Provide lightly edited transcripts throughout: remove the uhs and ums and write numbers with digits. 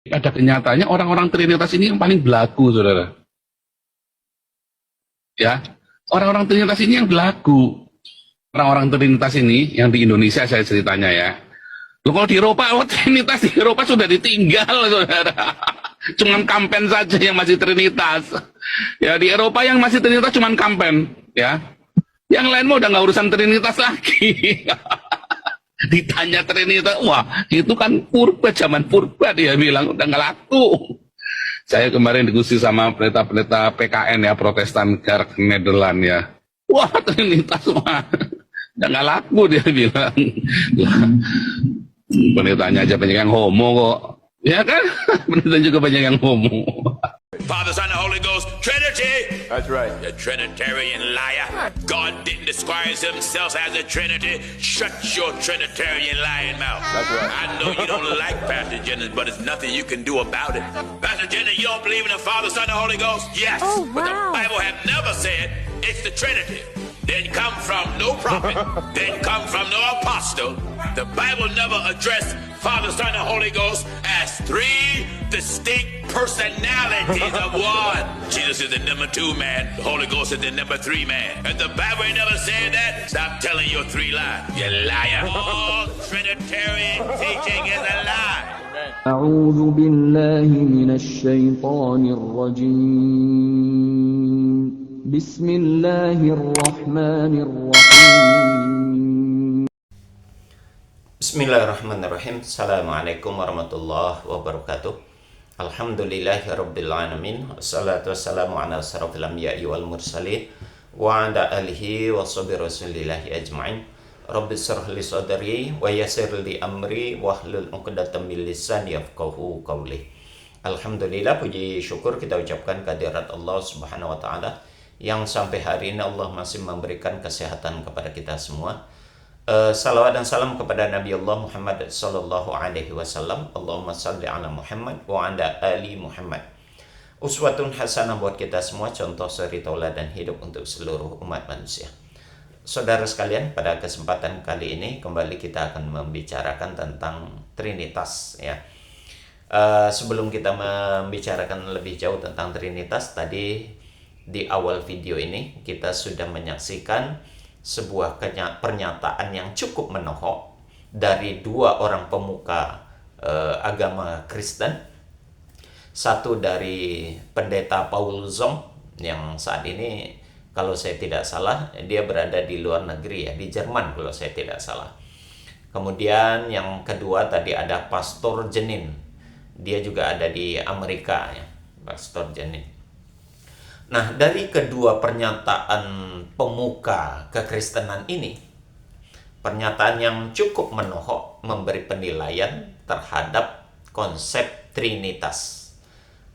Pada kenyataannya orang-orang Trinitas ini yang paling belagu, saudara. Ya, orang-orang Trinitas ini yang belagu. Orang-orang Trinitas ini yang di Indonesia saya ceritanya ya. Loh, kalau di Eropa, Trinitas di Eropa sudah ditinggal, saudara. Cuman kampen saja yang masih Trinitas. Ya, di Eropa yang masih Trinitas cuman kampen, ya. Yang lain mau udah nggak urusan Trinitas lagi. Ditanya Trinitas, wah itu kan purba, zaman purba, dia bilang udah nggak laku. Saya kemarin diskusi sama pendeta-pendeta PKN ya, Protestan Kerk Nederland ya. Wah Trinitas mah udah nggak laku, dia bilang. Pendetanya aja banyak yang homo kok, ya kan? Pendeta juga banyak yang homo. Father, Son, and Holy Ghost, Trinity. That's right. The Trinitarian liar. God didn't describe himself as a Trinity. Shut your Trinitarian lying mouth. That's right. I know you don't like Pastor Jennings, but it's nothing you can do about it. Pastor Jennings, you don't believe in the Father, Son, and Holy Ghost? Yes. Oh, But the wow. Bible have never said it's the Trinity. Didn't come from no prophet. Didn't come from no apostle. The Bible never addressed Father, Son, and Holy Ghost as three distinct personalities of one. Jesus is the number 2 man. The Holy Ghost is the number 3 man. And the Bible ain't never said that. Stop telling your 3 lies. You liar. All Trinitarian teaching is a lie. أعوذ بالله من الشيطان الرجيم بسم الله الرحمن الرحيم Bismillahirrahmanirrahim. Assalamualaikum warahmatullahi wabarakatuh. Alhamdulillahirrabbilalamin. Wassalatu wassalamu ala asrafil anbiya'i wal mursalin wa ala alihi wa sahbihi rasulillahi ajma'in. Rabbi shrah li sadri wa yassir li amri wahlul 'uqdatam min lisani yafqahu qawli. Alhamdulillah, puji syukur kita ucapkan kehadirat Allah Subhanahu wa taala yang sampai hari ini Allah masih memberikan kesehatan kepada kita semua. Salawat dan salam kepada Nabi Allah Muhammad sallallahu alaihi wasallam. Allahumma salli ala Muhammad wa ala ali Muhammad. Uswatun hasanah buat kita semua, contoh suri tauladan hidup untuk seluruh umat manusia. Saudara sekalian, pada kesempatan kali ini kembali kita akan membicarakan tentang Trinitas ya. Sebelum kita membicarakan lebih jauh tentang Trinitas, tadi di awal video ini kita sudah menyaksikan sebuah pernyataan yang cukup menohok dari 2 orang pemuka agama Kristen. Satu dari pendeta Paul Zong yang saat ini kalau saya tidak salah dia berada di luar negeri ya, di Jerman kalau saya tidak salah. Kemudian yang kedua tadi ada Pastor Jenin, dia juga ada di Amerika ya, Pastor Jenin. Nah, dari kedua pernyataan pemuka kekristenan ini, pernyataan yang cukup menohok memberi penilaian terhadap konsep Trinitas.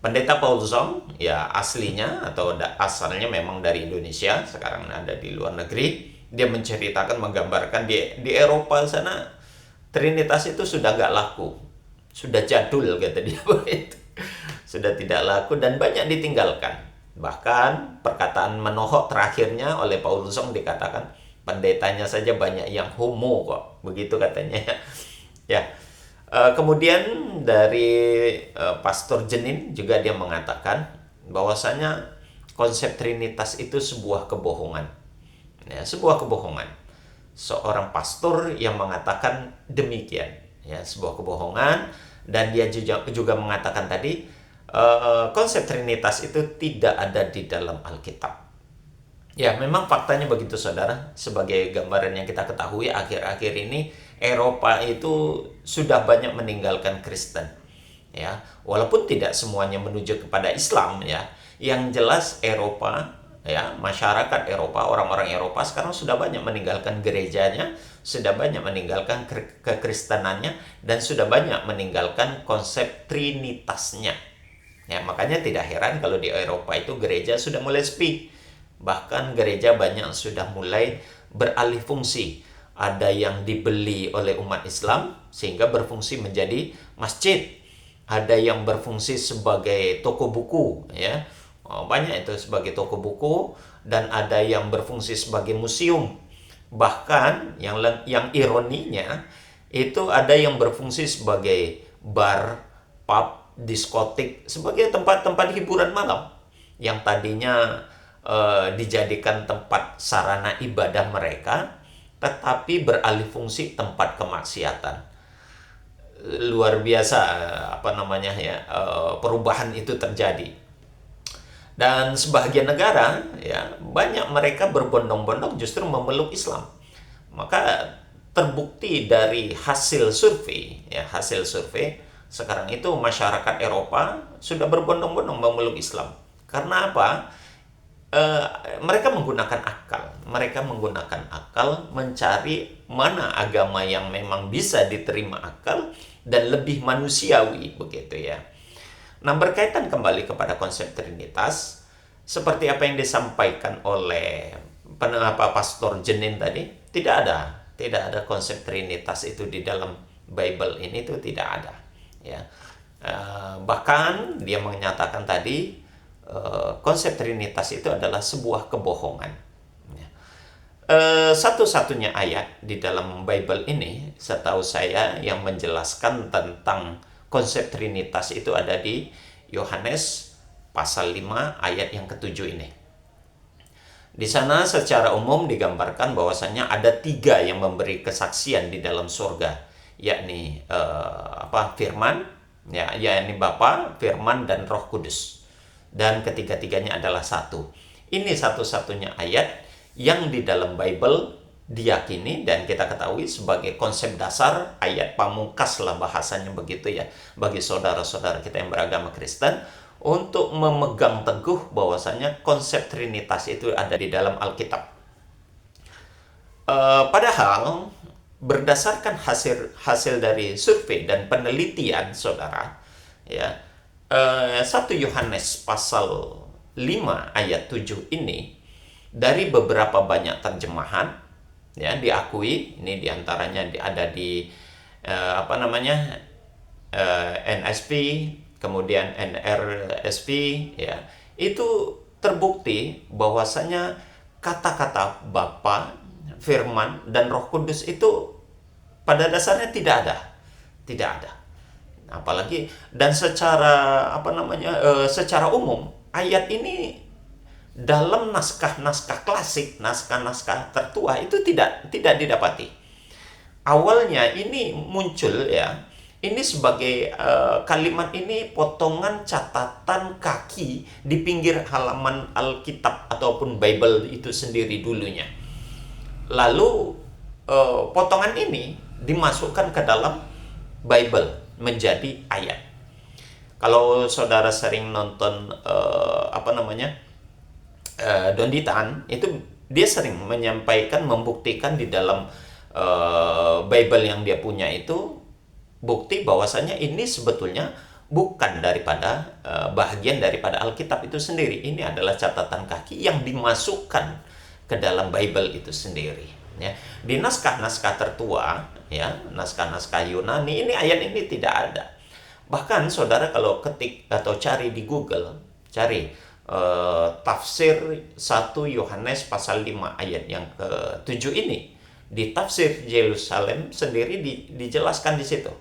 Pendeta Paul Zong, ya aslinya atau asalnya memang dari Indonesia, sekarang ada di luar negeri. Dia menceritakan, menggambarkan di Eropa sana, Trinitas itu sudah nggak laku. Sudah jadul, kata dia begitu. Sudah tidak laku dan banyak ditinggalkan. Bahkan perkataan menohok terakhirnya oleh Paul Zong dikatakan pendetanya saja banyak yang homo kok, begitu katanya ya. Kemudian dari Pastor Jenin juga dia mengatakan bahwasanya konsep Trinitas itu sebuah kebohongan ya, sebuah kebohongan. Seorang pastor yang mengatakan demikian ya, sebuah kebohongan. Dan dia juga mengatakan tadi konsep Trinitas itu tidak ada di dalam Alkitab. Ya, memang faktanya begitu saudara. Sebagai gambaran yang kita ketahui, akhir-akhir ini Eropa itu sudah banyak meninggalkan Kristen. Ya, walaupun tidak semuanya menuju kepada Islam ya. Yang jelas Eropa ya, masyarakat Eropa, orang-orang Eropa sekarang sudah banyak meninggalkan gerejanya, sudah banyak meninggalkan kekristenannya, dan sudah banyak meninggalkan konsep Trinitasnya. Ya, makanya tidak heran kalau di Eropa itu gereja sudah mulai sepi. Bahkan gereja banyak sudah mulai beralih fungsi. Ada yang dibeli oleh umat Islam sehingga berfungsi menjadi masjid. Ada yang berfungsi sebagai toko buku ya. Banyak itu sebagai toko buku, dan ada yang berfungsi sebagai museum. Bahkan yang ironinya itu ada yang berfungsi sebagai bar, pub diskotik, sebagai tempat-tempat hiburan malam yang tadinya dijadikan tempat sarana ibadah mereka, tetapi beralih fungsi tempat kemaksiatan. Luar biasa perubahan itu terjadi. Dan sebagian negara ya banyak mereka berbondong-bondong justru memeluk Islam. Maka terbukti dari hasil survei sekarang itu masyarakat Eropa sudah berbondong-bondong memeluk Islam. Karena apa? Mereka menggunakan akal mencari mana agama yang memang bisa diterima akal dan lebih manusiawi, begitu ya. Nah, berkaitan kembali kepada konsep Trinitas, seperti apa yang disampaikan oleh Pastor Jenin tadi, tidak ada konsep Trinitas itu di dalam Bible ini, itu tidak ada ya. Bahkan dia menyatakan tadi konsep Trinitas itu adalah sebuah kebohongan. Satu-satunya ayat di dalam Bible ini, setahu saya, yang menjelaskan tentang konsep Trinitas itu ada di Yohanes pasal 5 ayat yang ke-7 ini. Di sana secara umum digambarkan bahwasanya ada 3 yang memberi kesaksian di dalam surga, yakni Firman, yakni Bapa, Firman, dan Roh Kudus. Dan ketiga-tiganya adalah satu. Ini satu-satunya ayat yang di dalam Bible diyakini dan kita ketahui sebagai konsep dasar, ayat pamungkas lah bahasanya begitu ya, bagi saudara-saudara kita yang beragama Kristen, untuk memegang teguh bahwasanya konsep Trinitas itu ada di dalam Alkitab. Padahal berdasarkan hasil dari survei dan penelitian saudara ya, 1 Yohanes pasal 5 ayat 7 ini dari beberapa banyak terjemahan ya, diakui ini diantaranya ada di NSP, kemudian NRSV ya, itu terbukti bahwasanya kata-kata Bapa, Firman, dan Roh Kudus itu pada dasarnya tidak ada. Apalagi dan secara secara umum ayat ini dalam naskah-naskah klasik, naskah-naskah tertua itu tidak didapati. Awalnya ini muncul ya, ini sebagai kalimat ini potongan catatan kaki di pinggir halaman Alkitab ataupun Bible itu sendiri dulunya. Lalu potongan ini dimasukkan ke dalam Bible menjadi ayat. Kalau saudara sering nonton Dondi Tan, itu dia sering menyampaikan, membuktikan di dalam Bible yang dia punya itu bukti bahwasanya ini sebetulnya bukan daripada bahagian daripada Alkitab itu sendiri. Ini adalah catatan kaki yang dimasukkan ke dalam Bible itu sendiri ya. Di naskah-naskah tertua ya, naskah-naskah Yunani, ini ayat ini tidak ada. Bahkan saudara kalau ketik atau cari di Google, cari tafsir 1 Yohanes pasal 5 ayat yang ke-7 ini, di tafsir Yerusalem sendiri dijelaskan di situ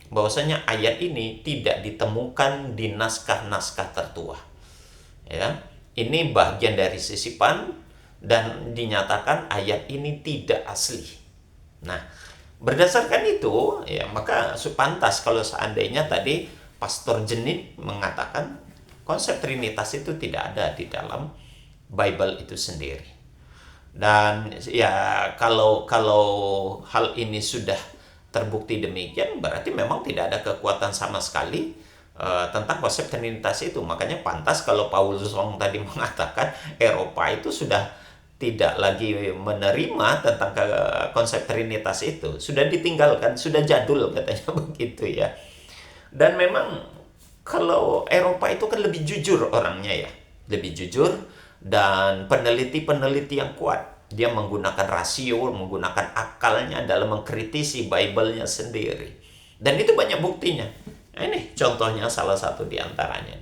bahwasanya ayat ini tidak ditemukan di naskah-naskah tertua ya. Ini bagian dari sisipan dan dinyatakan ayat ini tidak asli. Nah, berdasarkan itu ya, maka pantas kalau seandainya tadi Pastor Jenin mengatakan konsep Trinitas itu tidak ada di dalam Bible itu sendiri. Dan ya kalau hal ini sudah terbukti demikian, berarti memang tidak ada kekuatan sama sekali tentang konsep Trinitas itu. Makanya pantas kalau Paulus tadi mengatakan Eropa itu sudah tidak lagi menerima tentang konsep Trinitas itu. Sudah ditinggalkan, sudah jadul katanya begitu ya. Dan memang kalau Eropa itu kan lebih jujur orangnya ya, lebih jujur dan peneliti-peneliti yang kuat. Dia menggunakan rasio, menggunakan akalnya dalam mengkritisi Bible-nya sendiri. Dan itu banyak buktinya. Nah, ini contohnya salah satu di antaranya.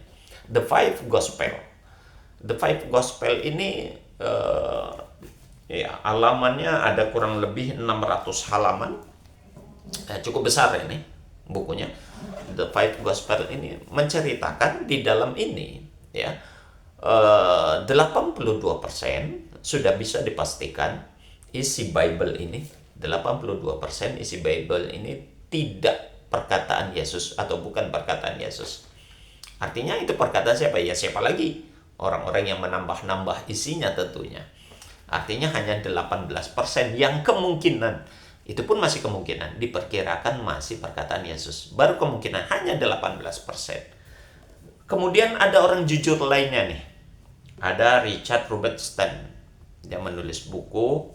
The Five Gospel. The Five Gospel ini halamannya ada kurang lebih 600 halaman. Cukup besar ini. bukunya The Five Gospel ini menceritakan di dalam ini ya 82% sudah bisa dipastikan isi Bible ini 82% isi Bible ini tidak perkataan Yesus atau bukan perkataan Yesus. Artinya itu perkataan siapa? Ya siapa lagi? Orang-orang yang menambah-nambah isinya tentunya. Artinya hanya 18% yang kemungkinan, itu pun masih kemungkinan, diperkirakan masih perkataan Yesus. Baru kemungkinan hanya 18%. Kemudian ada orang jujur lainnya nih. Ada Richard Rubinstein. Dia menulis buku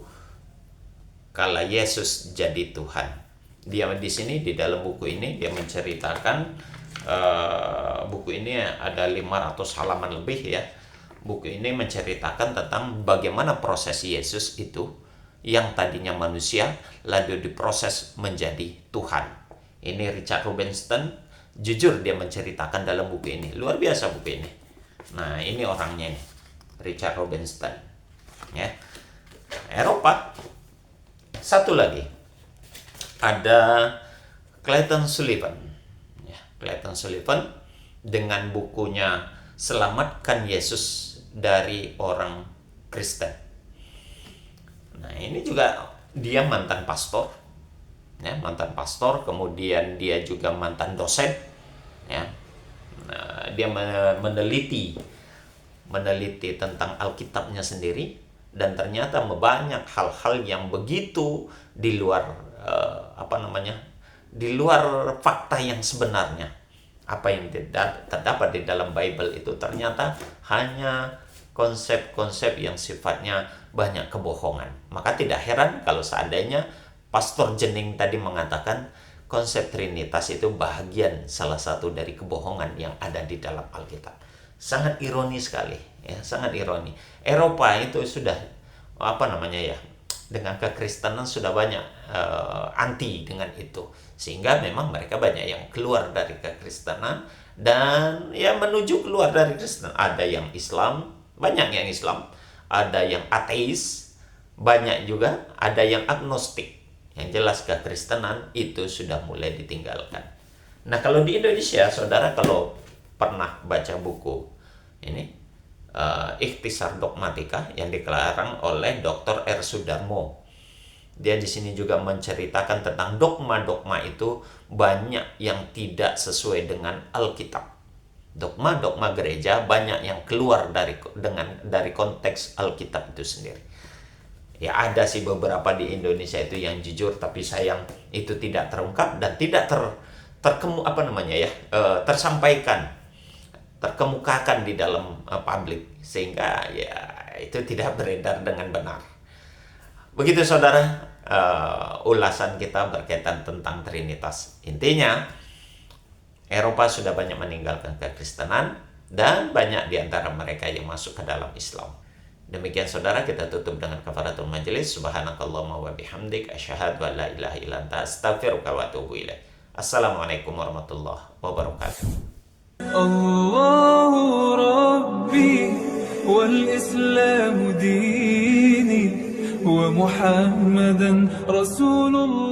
Kala Yesus Jadi Tuhan. Dia di sini di dalam buku ini dia menceritakan buku ini ada 500 halaman lebih ya. Buku ini menceritakan tentang bagaimana proses Yesus itu yang tadinya manusia lalu diproses menjadi Tuhan. Ini Richard Rubinstein, jujur dia menceritakan dalam buku ini. Luar biasa buku ini. Nah, ini orangnya nih, Richard Rubinstein. Ya. Eropa. Satu lagi. Ada Clayton Sullivan. Ya, Clayton Sullivan dengan bukunya Selamatkan Yesus dari Orang Kristen. Nah, ini juga dia mantan pastor. Ya, mantan pastor, kemudian dia juga mantan dosen. Ya. Nah, dia meneliti tentang Alkitabnya sendiri dan ternyata banyak hal-hal yang begitu di luar di luar fakta yang sebenarnya. Apa yang terdapat di dalam Bible itu ternyata hanya konsep-konsep yang sifatnya banyak kebohongan. Maka tidak heran kalau seandainya Pastor Jening tadi mengatakan konsep Trinitas itu bagian salah satu dari kebohongan yang ada di dalam Alkitab. Sangat ironi sekali, ya, sangat ironi. Eropa itu sudah dengan kekristenan sudah banyak anti dengan itu, sehingga memang mereka banyak yang keluar dari kekristenan dan ya menuju keluar dari Kristen. Ada yang Islam, banyak yang Islam, ada yang ateis, banyak juga ada yang agnostik. Yang jelas kekristenan itu sudah mulai ditinggalkan. Nah, kalau di Indonesia, saudara kalau pernah baca buku ini Ikhtisar Dogmatika yang dikarang oleh Dr. R. Sudarmo. Dia di sini juga menceritakan tentang dogma-dogma itu banyak yang tidak sesuai dengan Alkitab. Dogma-dogma gereja banyak yang keluar dari konteks Alkitab itu sendiri. Ya ada sih beberapa di Indonesia itu yang jujur, tapi sayang itu tidak terungkap dan tidak tersampaikan, terkemukakan di dalam publik, sehingga ya itu tidak beredar dengan benar. Begitu saudara, ulasan kita berkaitan tentang Trinitas. Intinya Eropa sudah banyak meninggalkan kekristenan dan banyak di antara mereka yang masuk ke dalam Islam. Demikian saudara, kita tutup dengan kafaratul majelis. Subhanakallahumma wa bihamdik asyhadu an la ilaha illa anta astaghfiruka wa atubu ilaik. Assalamualaikum warahmatullahi wabarakatuh. الله ربي والإسلام ديني ومحمدا رسول الله